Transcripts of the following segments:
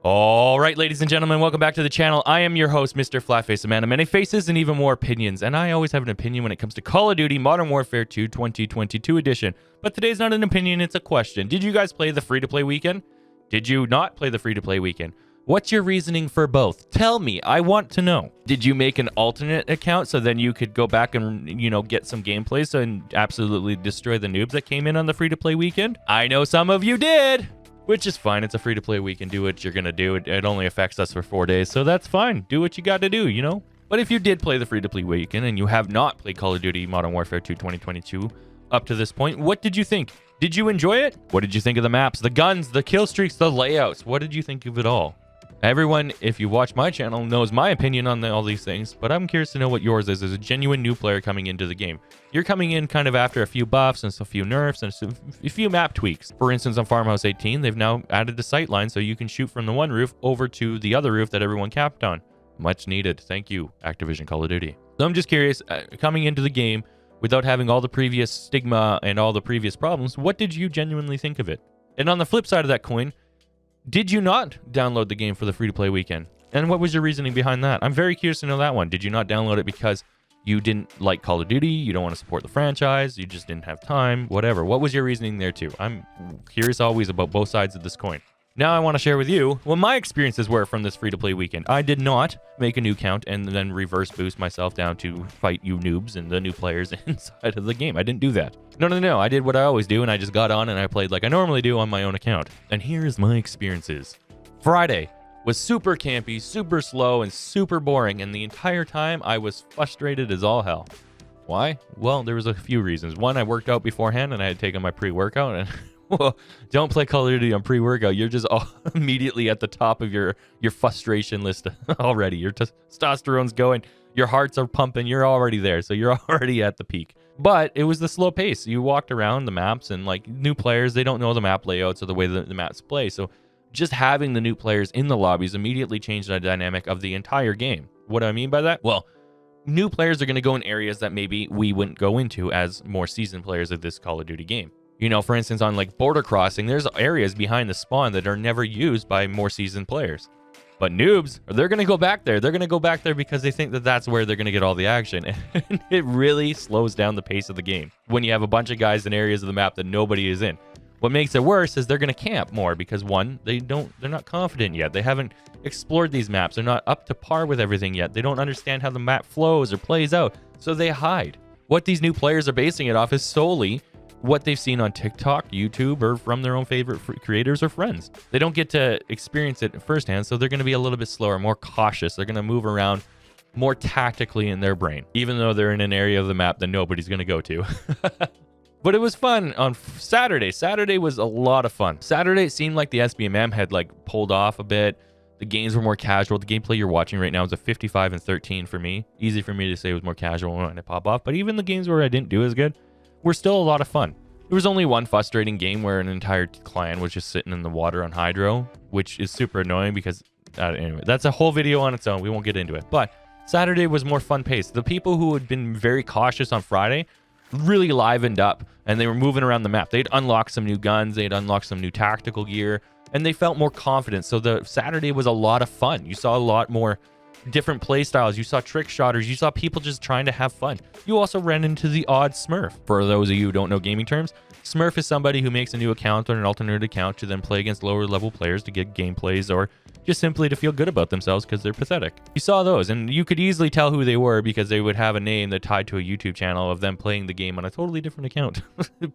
All right, ladies and gentlemen, welcome back to the channel. I am your host, Mr. Flatface, a man of many faces and even more opinions. And I always have an opinion when it comes to Call of Duty Modern Warfare 2 2022 edition. But today's not an opinion, it's a question. Did you guys play the free-to-play weekend? Did you not play the free-to-play weekend? What's your reasoning for both? Tell me, I want to know. Did you make an alternate account so then you could go back and, get some gameplay and absolutely destroy the noobs that came in on the free-to-play weekend? I know some of you did! Which is fine. It's a free-to-play weekend. Do what you're going to do. It only affects us for 4 days, so that's fine. Do what you got to do, But if you did play the free-to-play weekend and you have not played Call of Duty Modern Warfare 2 2022 up to this point, what did you think? Did you enjoy it? What did you think of the maps, the guns, the kill streaks, the layouts? What did you think of it all? Everyone, if you watch my channel, knows my opinion on all these things, but I'm curious to know what yours is as a genuine new player coming into the game. You're coming in kind of after a few buffs and a few nerfs and a few map tweaks. For instance, on Farmhouse 18, they've now added the sight line so you can shoot from the one roof over to the other roof that everyone capped on. Much needed. Thank you, Activision Call of Duty. So I'm just curious, coming into the game without having all the previous stigma and all the previous problems, what did you genuinely think of it? And on the flip side of that coin, did you not download the game for the free-to-play weekend? And what was your reasoning behind that? I'm very curious to know that one. Did you not download it because you didn't like Call of Duty, you don't want to support the franchise, you just didn't have time, whatever? What was your reasoning there too? I'm curious always about both sides of this coin. Now I want to share with you what my experiences were from this free-to-play weekend. I did not make a new account and then reverse boost myself down to fight you noobs and the new players inside of the game. I didn't do that. No. I did what I always do, and I just got on and I played like I normally do on my own account. And here's my experiences. Friday was super campy, super slow, and super boring, and the entire time I was frustrated as all hell. Why? Well, there was a few reasons. One, I worked out beforehand and I had taken my pre-workout, and well, don't play Call of Duty on pre-workout. You're just immediately at the top of your frustration list already. Your testosterone's going, your hearts are pumping, you're already there, so you're already at the peak. But it was the slow pace. You walked around the maps, and like new players, they don't know the map layouts or the way that the maps play. So just having the new players in the lobbies immediately changed the dynamic of the entire game. What do I mean by that? Well, new players are going to go in areas that maybe we wouldn't go into as more seasoned players of this Call of Duty game. For instance, on like border crossing, there's areas behind the spawn that are never used by more seasoned players. But noobs, they're going to go back there. They're going to go back there because they think that that's where they're going to get all the action. And it really slows down the pace of the game when you have a bunch of guys in areas of the map that nobody is in. What makes it worse is they're going to camp more because one, they're not confident yet. They haven't explored these maps. They're not up to par with everything yet. They don't understand how the map flows or plays out. So they hide. What these new players are basing it off is solely what they've seen on TikTok, YouTube, or from their own favorite creators or friends. They don't get to experience it firsthand, so they're going to be a little bit slower, more cautious. They're going to move around more tactically in their brain, even though they're in an area of the map that nobody's going to go to. But it was fun on Saturday. Saturday was a lot of fun. Saturday, it seemed like the SBMM had pulled off a bit. The games were more casual. The gameplay you're watching right now is a 55-13 for me. Easy for me to say it was more casual when I pop off, but even the games where I didn't do as good were still a lot of fun. There was only one frustrating game where an entire clan was just sitting in the water on Hydro, which is super annoying because, anyway, that's a whole video on its own. We won't get into it. But Saturday was more fun paced. The people who had been very cautious on Friday really livened up, and they were moving around the map. They'd unlocked some new guns, they'd unlocked some new tactical gear, and they felt more confident. So the Saturday was a lot of fun. You saw a lot more different play styles. You saw trick shotters. You saw people just trying to have fun. You also ran into the odd Smurf. For those of you who don't know gaming terms, Smurf is somebody who makes a new account or an alternate account to then play against lower level players to get gameplays or just simply to feel good about themselves because they're pathetic. You saw those, and you could easily tell who they were because they would have a name that tied to a YouTube channel of them playing the game on a totally different account.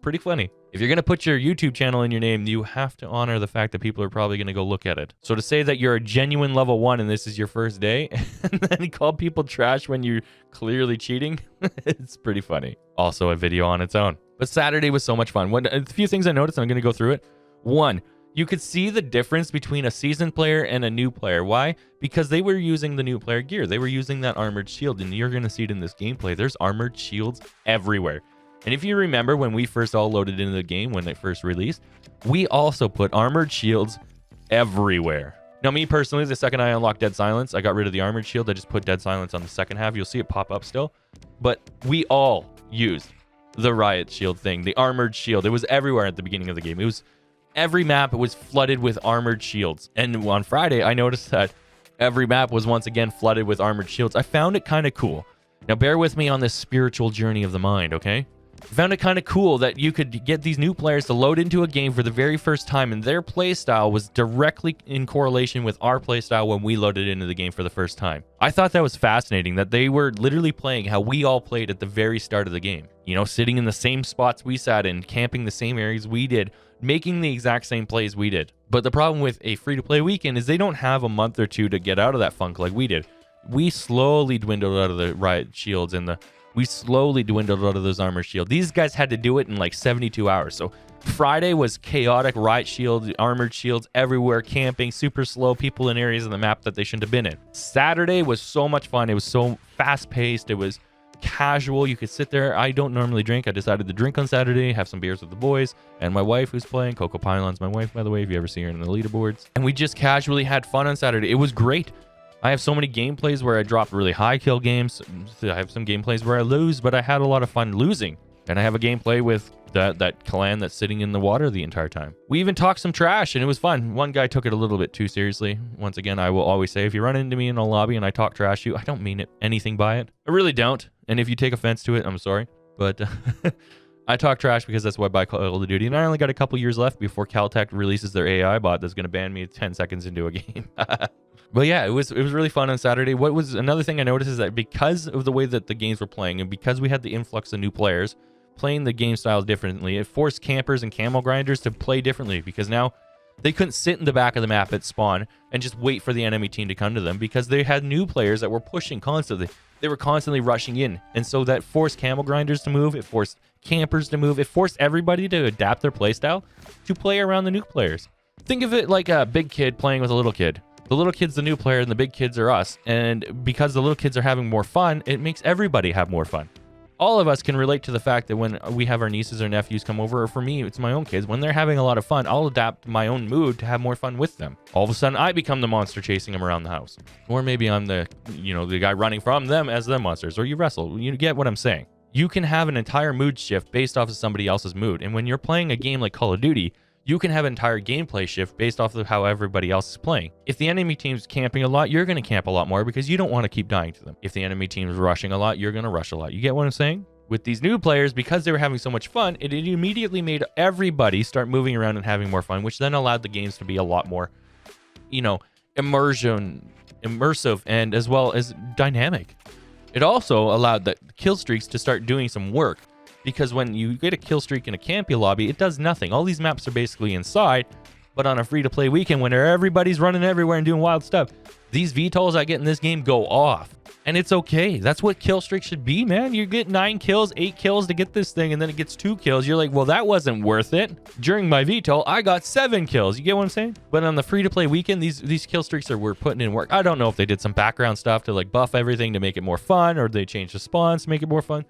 Pretty funny. If you're going to put your YouTube channel in your name, you have to honor the fact that people are probably going to go look at it. So to say that you're a genuine level 1 and this is your first day, and then call people trash when you're clearly cheating, it's pretty funny. Also a video on its own. But Saturday was so much fun. A few things I noticed, and I'm going to go through it. One, you could see the difference between a seasoned player and a new player. Why? Because they were using the new player gear. They were using that armored shield, and you're going to see it in this gameplay. There's armored shields everywhere. And if you remember when we first all loaded into the game when it first released, we also put armored shields everywhere. Now, me personally, the second I unlocked Dead Silence, I got rid of the armored shield. I just put Dead Silence on the second half. You'll see it pop up still. But we all used the riot shield thing, the armored shield. It was everywhere at the beginning of the game. It was every map was flooded with armored shields. And on Friday, I noticed that every map was once again flooded with armored shields. I found it kind of cool. Now, bear with me on this spiritual journey of the mind, okay? I found it kind of cool that you could get these new players to load into a game for the very first time, and their playstyle was directly in correlation with our playstyle when we loaded into the game for the first time. I thought that was fascinating, that they were literally playing how we all played at the very start of the game. You know, sitting in the same spots we sat in, camping the same areas we did, making the exact same plays we did. But the problem with a free-to-play weekend is they don't have a month or two to get out of that funk like we did. We slowly dwindled out of the riot shields and we slowly dwindled out of those armor shields. These guys had to do it in like 72 hours. So Friday was chaotic, riot shield, armored shields everywhere, camping, super slow, people in areas of the map that they shouldn't have been in. Saturday was so much fun. It was so fast-paced. It was casual. You could sit there. I don't normally drink. I decided to drink on Saturday, have some beers with the boys, and my wife who's playing. Coco Pylon's my wife, by the way, if you ever see her in the leaderboards. And we just casually had fun on Saturday. It was great. I have so many gameplays where I drop really high kill games. I have some gameplays where I lose, but I had a lot of fun losing. And I have a gameplay with that clan that's sitting in the water the entire time. We even talked some trash, and it was fun. One guy took it a little bit too seriously. Once again, I will always say, if you run into me in a lobby and I talk trash to you, I don't mean anything by it. I really don't. And if you take offense to it, I'm sorry. But I talk trash because that's why I buy Call of Duty. And I only got a couple years left before Caltech releases their AI bot that's going to ban me 10 seconds into a game. But yeah, it was really fun on Saturday. What was another thing I noticed is that because of the way that the games were playing and because we had the influx of new players playing the game styles differently, it forced campers and camel grinders to play differently because now they couldn't sit in the back of the map at spawn and just wait for the enemy team to come to them because they had new players that were pushing constantly. They were constantly rushing in. And so that forced camel grinders to move. It forced campers to move. It forced everybody to adapt their playstyle to play around the new players. Think of it like a big kid playing with a little kid. The little kid's the new player and the big kids are us. And because the little kids are having more fun, it makes everybody have more fun. All of us can relate to the fact that when we have our nieces or nephews come over, or for me, it's my own kids, when they're having a lot of fun, I'll adapt my own mood to have more fun with them. All of a sudden, I become the monster chasing them around the house. Or maybe I'm the guy running from them as the monsters, or you wrestle. You get what I'm saying. You can have an entire mood shift based off of somebody else's mood. And when you're playing a game like Call of Duty, you can have an entire gameplay shift based off of how everybody else is playing. If the enemy team's camping a lot, you're going to camp a lot more because you don't want to keep dying to them. If the enemy team's rushing a lot, you're going to rush a lot. You get what I'm saying? With these new players, because they were having so much fun, it immediately made everybody start moving around and having more fun, which then allowed the games to be a lot more, immersive and as well as dynamic. It also allowed the kill streaks to start doing some work. Because when you get a kill streak in a campy lobby, it does nothing. All these maps are basically inside, but on a free-to-play weekend when everybody's running everywhere and doing wild stuff, these VTOLs I get in this game go off. And it's okay. That's what kill streak should be, man. You get 9 kills, 8 kills to get this thing, and then it gets 2 kills. You're like, well, that wasn't worth it. During my VTOL, I got 7 kills. You get what I'm saying? But on the free-to-play weekend, these kill streaks were putting in work. I don't know if they did some background stuff to like buff everything to make it more fun, or they changed the spawns to make it more fun.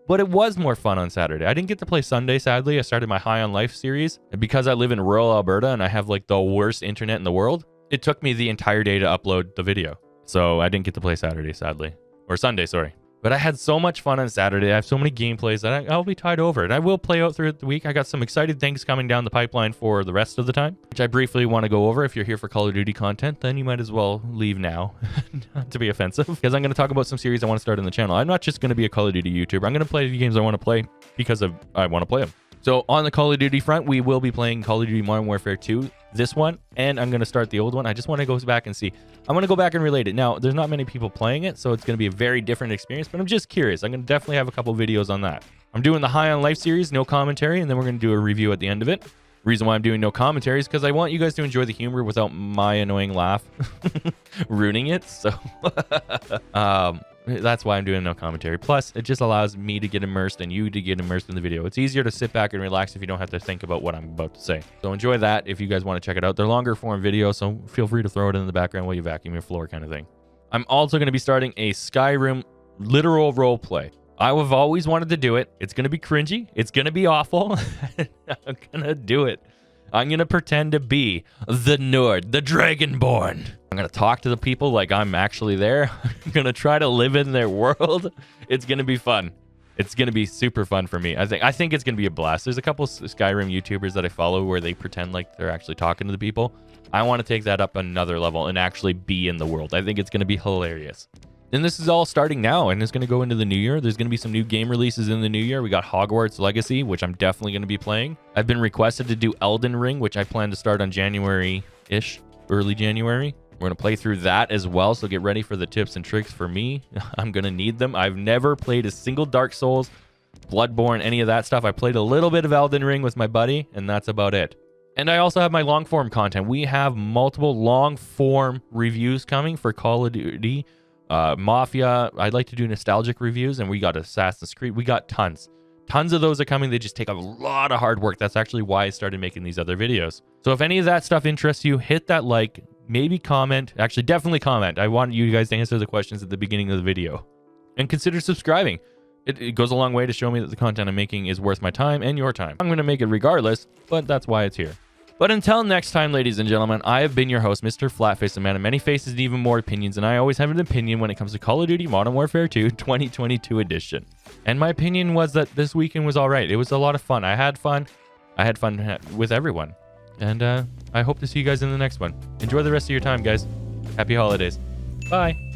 But it was more fun on Saturday. I didn't get to play Sunday, sadly. I started my High on Life series. And because I live in rural Alberta and I have like the worst internet in the world, it took me the entire day to upload the video. So I didn't get to play Saturday, sadly. Or Sunday, sorry. But I had so much fun on Saturday. I have so many gameplays that I'll be tied over. And I will play out through the week. I got some exciting things coming down the pipeline for the rest of the time, which I briefly want to go over. If you're here for Call of Duty content, then you might as well leave now, not to be offensive, because I'm going to talk about some series I want to start on the channel. I'm not just going to be a Call of Duty YouTuber. I'm going to play the games I want to play because I want to play them. So on the Call of Duty front, we will be playing Call of Duty Modern Warfare 2, this one, and I'm going to start the old one. I just want to go back and see. I'm going to go back and relate it. Now, there's not many people playing it, so it's going to be a very different experience, but I'm just curious. I'm going to definitely have a couple videos on that. I'm doing the High on Life series, no commentary, and then we're going to do a review at the end of it. Reason why I'm doing no commentary is because I want you guys to enjoy the humor without my annoying laugh ruining it. So that's why I'm doing no commentary. Plus, it just allows me to get immersed and you to get immersed in the video. It's easier to sit back and relax if you don't have to think about what I'm about to say. So enjoy that if you guys want to check it out. They're longer form videos, so feel free to throw it in the background while you vacuum your floor kind of thing. I'm also going to be starting a Skyrim literal roleplay. I have always wanted to do it. It's going to be cringy. It's going to be awful. I'm going to do it. I'm going to pretend to be the Nord, the Dragonborn. I'm going to talk to the people like I'm actually there. I'm going to try to live in their world. It's going to be fun. It's going to be super fun for me. I think it's going to be a blast. There's a couple Skyrim YouTubers that I follow where they pretend like they're actually talking to the people. I want to take that up another level and actually be in the world. I think it's going to be hilarious. And this is all starting now, and it's going to go into the new year. There's going to be some new game releases in the new year. We got Hogwarts Legacy, which I'm definitely going to be playing. I've been requested to do Elden Ring, which I plan to start on January-ish, early January. We're going to play through that as well, so get ready for the tips and tricks for me. I'm going to need them. I've never played a single Dark Souls, Bloodborne, any of that stuff. I played a little bit of Elden Ring with my buddy, and that's about it. And I also have my long-form content. We have multiple long-form reviews coming for Call of Duty, Mafia. I'd like to do nostalgic reviews, and we got Assassin's Creed. We got tons. Tons of those are coming. They just take a lot of hard work. That's actually why I started making these other videos. So if any of that stuff interests you, hit that like, maybe comment. Actually, definitely comment. I want you guys to answer the questions at the beginning of the video. And consider subscribing. It goes a long way to show me that the content I'm making is worth my time and your time. I'm going to make it regardless, but that's why it's here. But until next time, ladies and gentlemen, I have been your host, Mr. Flatface, a man of many faces and even more opinions, and I always have an opinion when it comes to Call of Duty Modern Warfare 2 2022 edition. And my opinion was that this weekend was all right. It was a lot of fun. I had fun. I had fun with everyone. And I hope to see you guys in the next one. Enjoy the rest of your time, guys. Happy holidays. Bye.